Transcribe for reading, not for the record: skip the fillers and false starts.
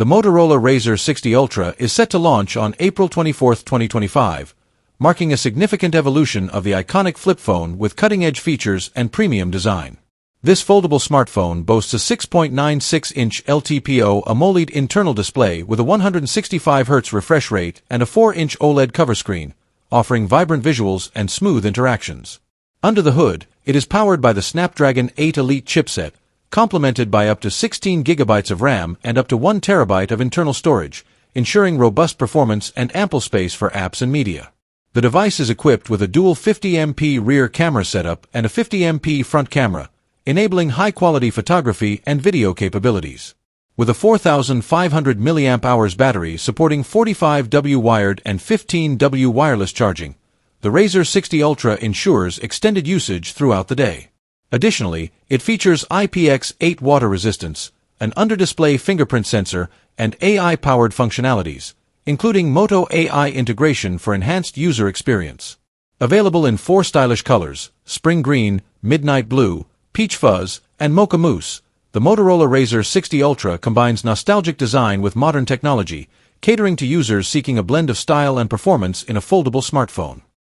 The Motorola Razr 60 Ultra is set to launch on April 24, 2025, marking a significant evolution of the iconic flip phone with cutting-edge features and premium design. This foldable smartphone boasts a 6.96-inch LTPO AMOLED internal display with a 165Hz refresh rate and a 4-inch OLED cover screen, offering vibrant visuals and smooth interactions. Under the hood, it is powered by the Snapdragon 8 Elite chipset, complemented by up to 16 GB of RAM and up to 1 TB of internal storage, ensuring robust performance and ample space for apps and media. The device is equipped with a dual 50MP rear camera setup and a 50MP front camera, enabling high-quality photography and video capabilities. With a 4,500 mAh battery supporting 45W wired and 15W wireless charging, the Razr 60 Ultra ensures extended usage throughout the day. Additionally, it features IPX8 water resistance, an under-display fingerprint sensor, and AI-powered functionalities, including Moto AI integration for enhanced user experience. Available in 4 stylish colors, spring green, midnight blue, peach fuzz, and mocha mousse, the Motorola Razr 60 Ultra combines nostalgic design with modern technology, catering to users seeking a blend of style and performance in a foldable smartphone.